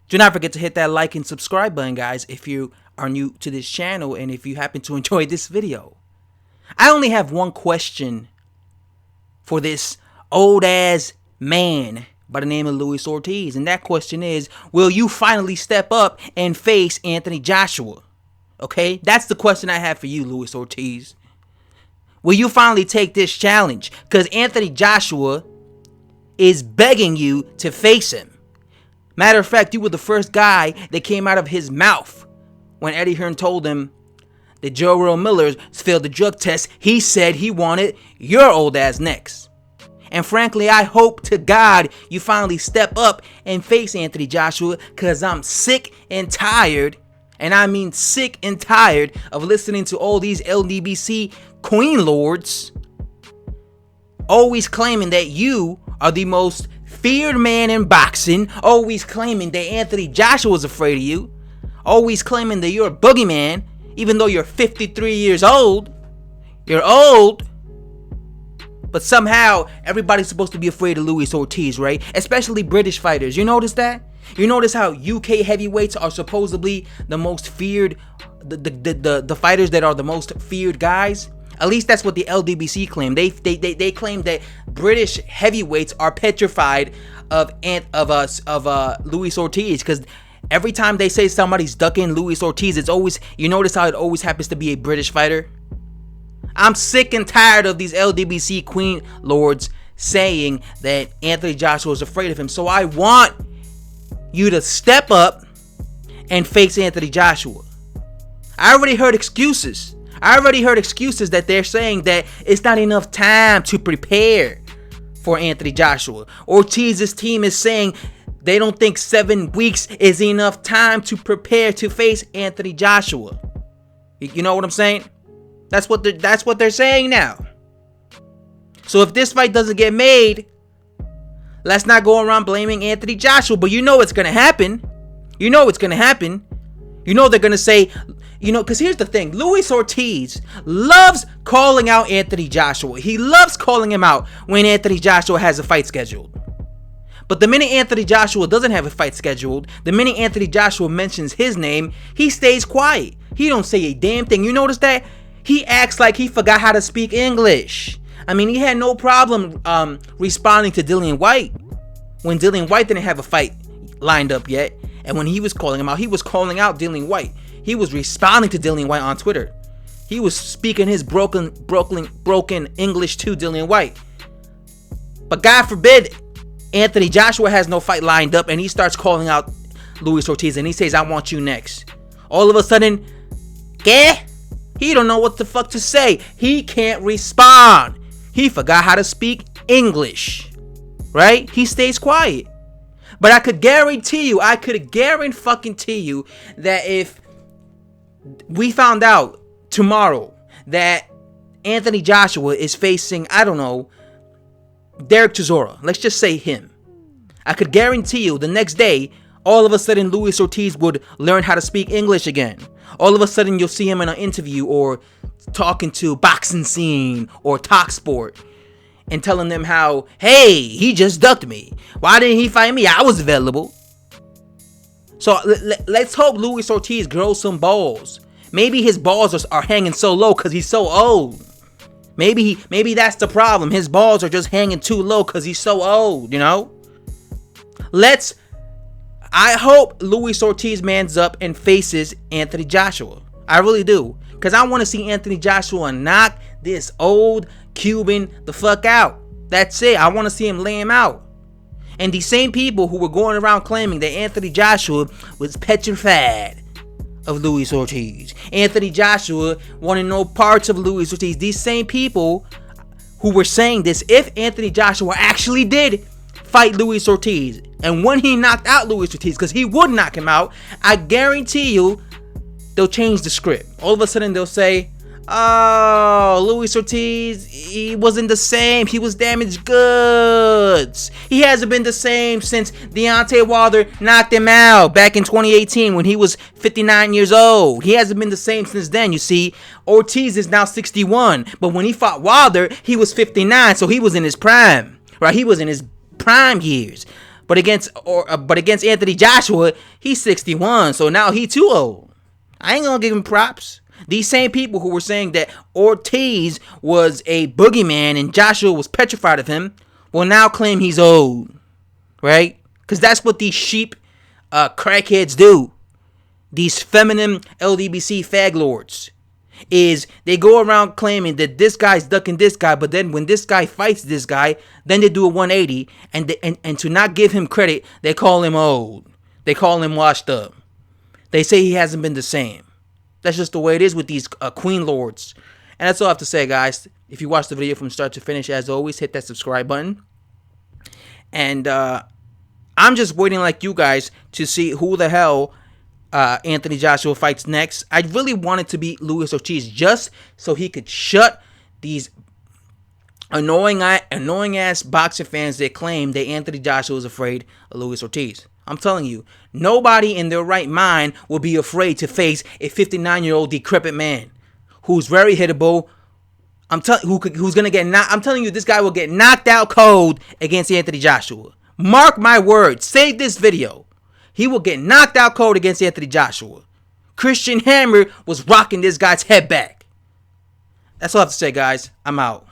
Do not forget to hit that like and subscribe button, guys, if you are new to this channel and if you happen to enjoy this video. I only have one question for this old-ass man by the name of Luis Ortiz, and that question is, will you finally step up and face Anthony Joshua? Okay, that's the question I have for you, Luis Ortiz. Will you finally take this challenge? Because Anthony Joshua is begging you to face him. Matter of fact, you were the first guy that came out of his mouth when Eddie Hearn told him that Joe Miller failed the drug test. He said he wanted your old ass next. And frankly, I hope to God you finally step up and face Anthony Joshua, because I'm sick and tired, and I mean sick and tired, of listening to all these LDBC queen lords always claiming that you are the most feared man in boxing, always claiming that Anthony Joshua is afraid of you, always claiming that you're a boogeyman, even though you're 53 years old. You're old. But somehow, everybody's supposed to be afraid of Luis Ortiz, right? Especially British fighters. You notice that? You notice how UK heavyweights are supposedly the most feared, the fighters that are the most feared guys? At least that's what the LDBC claim. They claim that British heavyweights are petrified of Luis Ortiz, because every time they say somebody's ducking Luis Ortiz, it's always, you notice how it always happens to be a British fighter? I'm sick and tired of these LDBC queen lords saying that Anthony Joshua is afraid of him. So I want you to step up and face Anthony Joshua. I already heard excuses. That they're saying that it's not enough time to prepare for Anthony Joshua. Ortiz's team is saying they don't think 7 weeks is enough time to prepare to face Anthony Joshua. You know what I'm saying? That's what they're saying now. So if this fight doesn't get made, let's not go around blaming Anthony Joshua. But you know it's gonna happen. You know they're gonna say, because here's the thing. Luis Ortiz loves calling out Anthony Joshua. He loves calling him out when Anthony Joshua has a fight scheduled. But the minute Anthony Joshua doesn't have a fight scheduled, the minute Anthony Joshua mentions his name, he stays quiet. He don't say a damn thing. You notice that? He acts like he forgot how to speak English. I mean, he had no problem responding to Dillian White when Dillian White didn't have a fight lined up yet. And when he was calling him out, he was calling out Dillian White. He was responding to Dillian White on Twitter. He was speaking his broken English to Dillian White. But God forbid, Anthony Joshua has no fight lined up and he starts calling out Luis Ortiz and he says, I want you next. All of a sudden, he don't know what the fuck to say. He can't respond. He forgot how to speak English. Right? He stays quiet. But I could guarantee you that if we found out tomorrow that Anthony Joshua is facing, I don't know, Derek Chisora, let's just say him, I could guarantee you the next day, all of a sudden Luis Ortiz would learn how to speak English again. All of a sudden you'll see him in an interview or talking to Boxing Scene or Talksport and telling them how, hey, he just ducked me. Why didn't he fight me? I was available. So let's hope Luis Ortiz grows some balls. Maybe his balls are hanging so low because he's so old. Maybe that's the problem. His balls are just hanging too low because he's so old, I hope Luis Ortiz mans up and faces Anthony Joshua. I really do. Because I want to see Anthony Joshua knock this old Cuban the fuck out. That's it. I want to see him lay him out. And these same people who were going around claiming that Anthony Joshua was petrified of Luis Ortiz, Anthony Joshua wanted no parts of Luis Ortiz, these same people who were saying this, if Anthony Joshua actually did fight Luis Ortiz, and when he knocked out Luis Ortiz, because he would knock him out, I guarantee you they'll change the script. All of a sudden they'll say, oh, Luis Ortiz, he wasn't the same. He was damaged goods. He hasn't been the same since Deontay Wilder knocked him out back in 2018 when he was 59 years old. He hasn't been the same since then. You see, Ortiz is now 61, but when he fought Wilder, he was 59, so he was in his prime, right? He was in his prime years. But against Anthony Joshua, he's 61, so now he too old. I ain't gonna give him props. These same people who were saying that Ortiz was a boogeyman and Joshua was petrified of him will now claim he's old, right? Because that's what these sheep crackheads do. These feminine LDBC fag lords. Is they go around claiming that this guy's ducking this guy, but then when this guy fights this guy, then they do a 180, and to not give him credit, they call him old. They call him washed up. They say he hasn't been the same. That's just the way it is with these queen lords. And that's all I have to say, guys. If you watched the video from start to finish, as always, hit that subscribe button. And I'm just waiting like you guys to see who the hell Anthony Joshua fights next. I really wanted to beat Luis Ortiz just so he could shut these annoying ass boxing fans that claim that Anthony Joshua is afraid of Luis Ortiz. I'm telling you, nobody in their right mind will be afraid to face a 59-year-old decrepit man who's very hittable. Who's gonna get knocked? I'm telling you, this guy will get knocked out cold against Anthony Joshua. Mark my words. Save this video. He will get knocked out cold against Anthony Joshua. Christian Hammer was rocking this guy's head back. That's all I have to say, guys. I'm out.